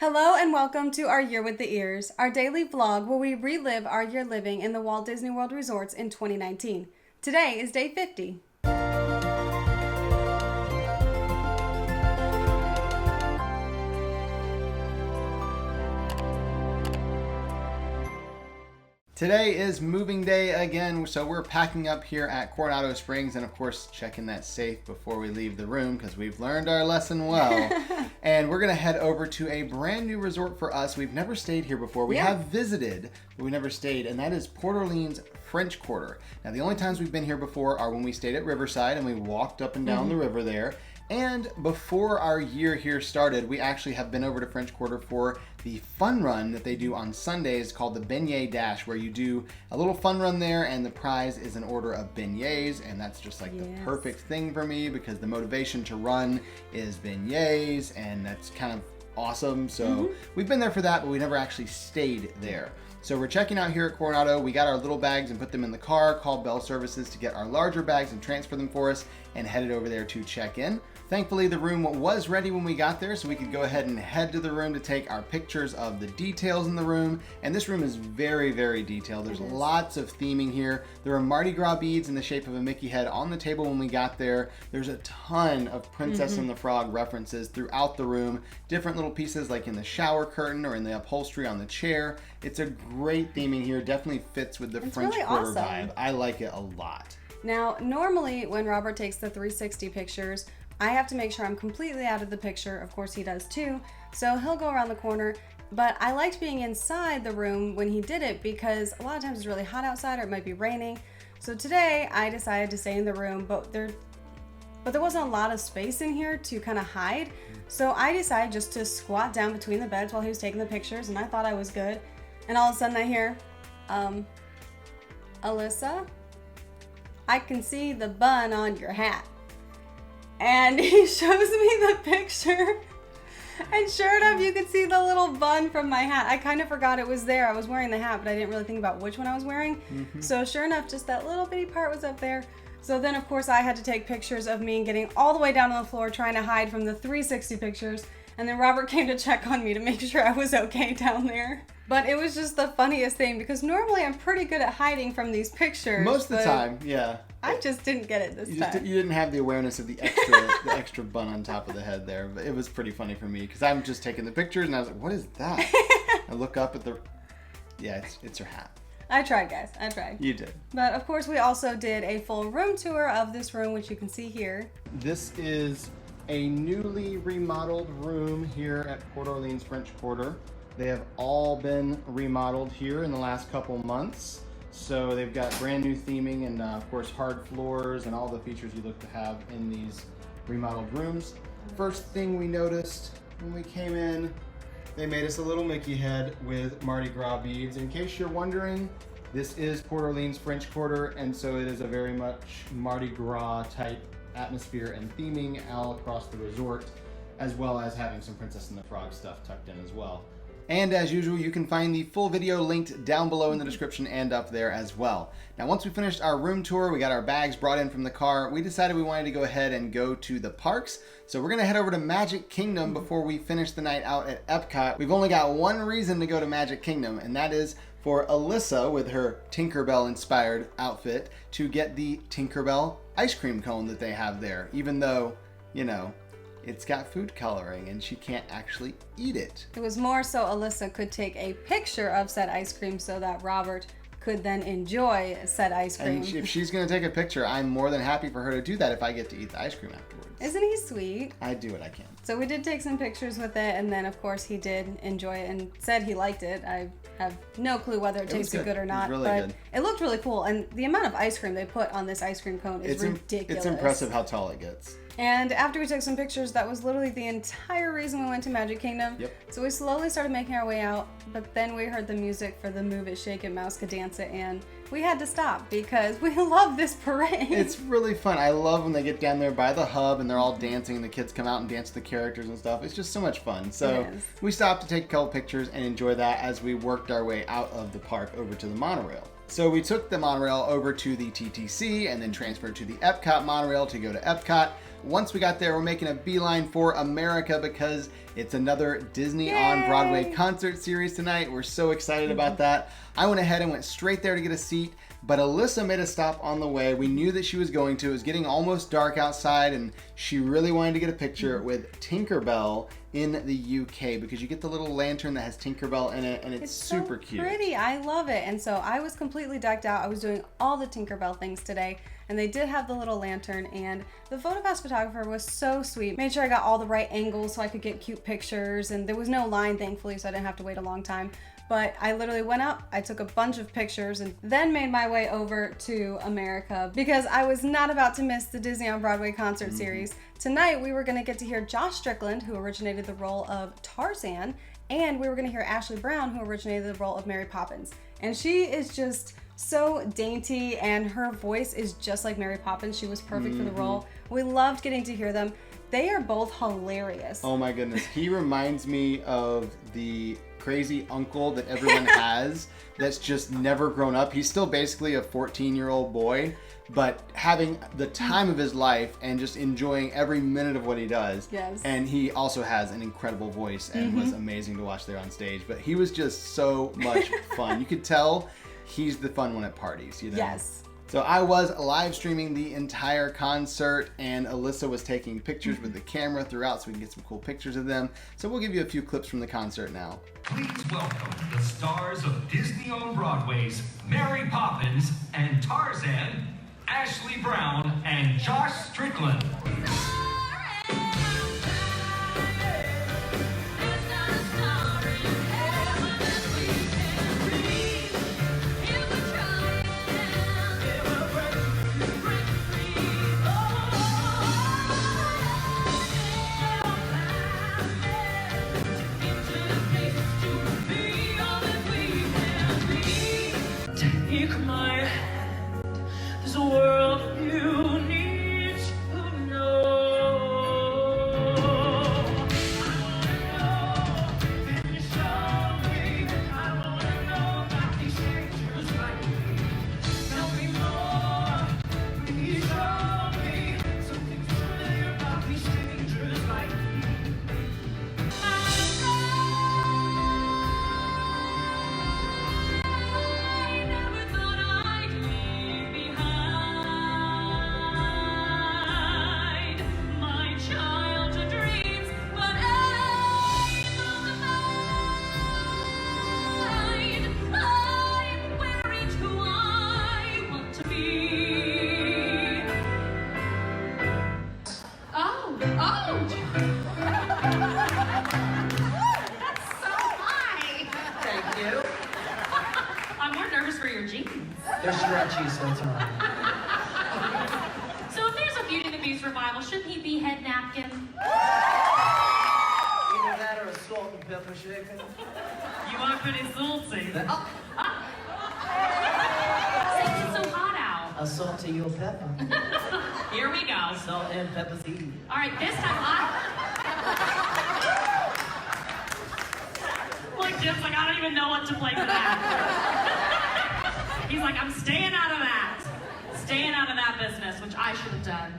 Hello and welcome to our Year with the Ears, our daily vlog where we relive our year living in the Walt Disney World resorts in 2019. Today is day 50. Today is moving day again, so we're packing up here at Coronado Springs and of course checking that safe before we leave the room because we've learned our lesson well. And we're going to head over to a brand new resort for us. We've never stayed here before. We have visited, but we never stayed, and that is Port Orleans French Quarter. Now the only times we've been here before are when we stayed at Riverside and we walked up and down the river there. And before our year here started, we actually have been over to French Quarter for the fun run that they do on Sundays called the Beignet Dash, where you do a little fun run there and the prize is an order of beignets. And that's just like the perfect thing for me because the motivation to run is beignets and that's kind of awesome. So we've been there for that, but we never actually stayed there. So we're checking out here at Coronado. We got our little bags and put them in the car, called Bell Services to get our larger bags and transfer them for us, and headed over there to check in. Thankfully, the room was ready when we got there, so we could go ahead and head to the room to take our pictures of the details in the room. And this room is very, very detailed. There's lots of theming here. There are Mardi Gras beads in the shape of a Mickey head on the table when we got there. There's a ton of Princess and the Frog references throughout the room. Different little pieces like in the shower curtain or in the upholstery on the chair. It's a great theming here. Definitely fits with the French Quarter vibe. I like it a lot. Now, normally when Robert takes the 360 pictures, I have to make sure I'm completely out of the picture. Of course, he does too. So he'll go around the corner. But I liked being inside the room when he did it because a lot of times it's really hot outside or it might be raining. So today I decided to stay in the room, but there wasn't a lot of space in here to kind of hide. So I decided just to squat down between the beds while he was taking the pictures, and I thought I was good. And all of a sudden I hear, Alyssa, I can see the bun on your hat. And he shows me the picture, and sure enough, you could see the little bun from my hat. I kind of forgot it was there. I was wearing the hat, but I didn't really think about which one I was wearing. So sure enough, just that little bitty part was up there. So then, of course, I had to take pictures of me getting all the way down on the floor, trying to hide from the 360 pictures. And then Robert came to check on me to make sure I was okay down there. But it was just the funniest thing because normally I'm pretty good at hiding from these pictures. Most of the time, yeah. I just didn't get it this time. You didn't have the awareness of the extra bun on top of the head there. But it was pretty funny for me because I'm just taking the pictures and I was like, what is that? I look up at it's her hat. I tried, guys. I tried. You did. But of course, we also did a full room tour of this room, which you can see here. This is a newly remodeled room here at Port Orleans French Quarter. They have all been remodeled here in the last couple months. So they've got brand new theming and of course hard floors and all the features you look to have in these remodeled rooms. First thing we noticed when we came in, they made us a little Mickey head with Mardi Gras beads. In case you're wondering, this is Port Orleans French Quarter, and so it is a very much Mardi Gras type atmosphere and theming all across the resort, as well as having some Princess and the Frog stuff tucked in as well. And as usual, you can find the full video linked down below in the description and up there as well. Now, once we finished our room tour, we got our bags brought in from the car, we decided we wanted to go ahead and go to the parks. So we're gonna head over to Magic Kingdom before we finish the night out at Epcot. We've only got one reason to go to Magic Kingdom, and that is for Alyssa, with her Tinkerbell inspired outfit, to get the Tinkerbell ice cream cone that they have there, even though, you know, it's got food coloring and she can't actually eat it. It was more so Alyssa could take a picture of said ice cream so that Robert could then enjoy said ice cream. And if she's going to take a picture, I'm more than happy for her to do that if I get to eat the ice cream afterwards. Isn't he sweet? I do what I can. So we did take some pictures with it, and then of course he did enjoy it and said he liked it. I have no clue whether it tasted good or not, but it looked really cool. And the amount of ice cream they put on this ice cream cone is ridiculous. It's impressive how tall it gets. And after we took some pictures, that was literally the entire reason we went to Magic Kingdom. Yep. So we slowly started making our way out, but then we heard the music for the Move It, Shake It, Mouse Could Dance It, and we had to stop because we love this parade. It's really fun. I love when they get down there by the hub and they're all dancing and the kids come out and dance the characters and stuff. It's just so much fun. So we stopped to take a couple pictures and enjoy that as we worked our way out of the park over to the monorail. So we took the monorail over to the TTC and then transferred to the Epcot monorail to go to Epcot. once we got there, we're making a beeline for America because it's another Disney on Broadway concert series tonight. We're so excited about that. I went ahead and went straight there to get a seat, but Alyssa made a stop on the way. We knew that she was going to. It was getting almost dark outside, and she really wanted to get a picture with Tinkerbell in the UK because you get the little lantern that has Tinkerbell in it, and it's super cute. Pretty. I love it. And so I was completely decked out. I was doing all the Tinkerbell things today, and they did have the little lantern, and the PhotoPass photographer was so sweet. Made sure I got all the right angles so I could get cute pictures, and there was no line, thankfully, so I didn't have to wait a long time. But I literally went up, I took a bunch of pictures, and then made my way over to America because I was not about to miss the Disney on Broadway concert series. Tonight, we were gonna get to hear Josh Strickland, who originated the role of Tarzan, and we were gonna hear Ashley Brown, who originated the role of Mary Poppins. And she is just so dainty, and her voice is just like Mary Poppins. She was perfect for the role. We loved getting to hear them. They are both hilarious. Oh my goodness. He reminds me of the crazy uncle that everyone has that's just never grown up. He's still basically a 14-year-old boy, but having the time of his life and just enjoying every minute of what he does. Yes. And he also has an incredible voice and was amazing to watch there on stage. But he was just so much fun. You could tell he's the fun one at parties, you know? Yes. So I was live streaming the entire concert, and Alyssa was taking pictures with the camera throughout so we can get some cool pictures of them. So we'll give you a few clips from the concert now. Please welcome the stars of Disney on Broadway's Mary Poppins and Tarzan, Ashley Brown and Josh Strickland. Take my hand, there's a world you need to know. I wanna know, can you show me? I wanna know about these strangers like me. Tell me more, please show me something familiar about these strangers like me. They're stretchy, so it's alright. So if there's a Beauty and the Beast revival, shouldn't he be head napkin? Either that or a salt and pepper shaker. You are pretty salty. That- Since it's so hot out. A salt to your pepper. Here we go. Salt and pepper seed. All right, this time Look, Jim's like, I don't even know what to play for that. He's like, I'm staying out of that. Staying out of that business, which I should have done.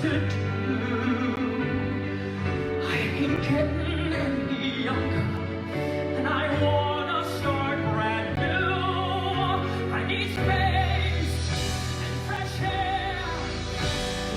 to do. I ain't getting any younger, and I wanna start brand new. I need space and fresh air.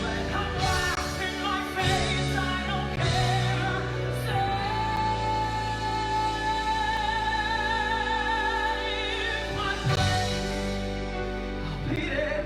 When I'm laugh in my face, I don't care. Save my place. I'll be there.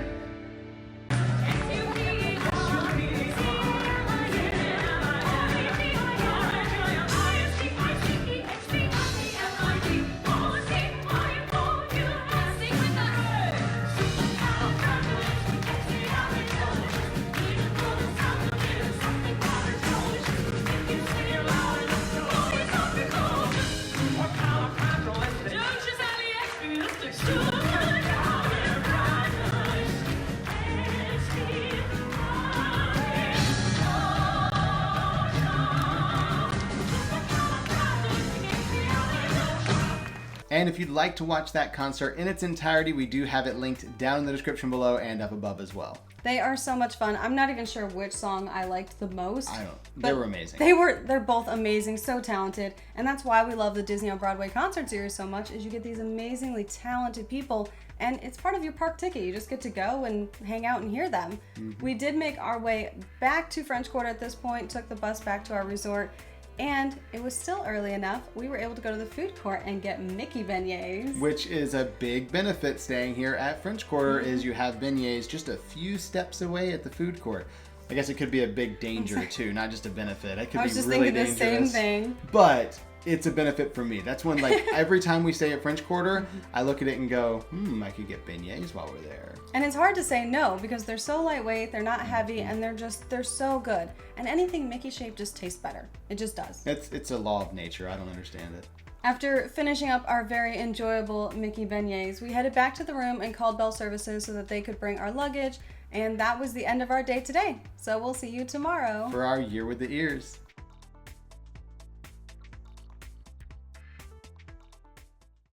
And if you'd like to watch that concert in its entirety, we do have it linked down in the description below and up above as well. They are so much fun. I'm not even sure which song I liked the most. I don't. but They were amazing. They're both amazing, so talented, and that's why we love the Disney on Broadway Concert Series so much. Is you get these amazingly talented people, and it's part of your park ticket. You just get to go and hang out and hear them. We did make our way back to French Quarter at this point. Took the bus back to our resort. And it was still early enough, we were able to go to the food court and get Mickey beignets. Which is a big benefit staying here at French Quarter is you have beignets just a few steps away at the food court. I guess it could be a big danger too, not just a benefit. It could I was be just really thinking the dangerous. same thing. But it's a benefit for me. That's when, like, every time we stay at French Quarter, I look at it and go, I could get beignets while we're there. And it's hard to say no because they're so lightweight, they're not heavy, and they're so good. And anything Mickey shaped just tastes better. It just does. It's a law of nature. I don't understand it. After finishing up our very enjoyable Mickey beignets, we headed back to the room and called Bell Services so that they could bring our luggage. And that was the end of our day today. So we'll see you tomorrow. For our Year with the Ears.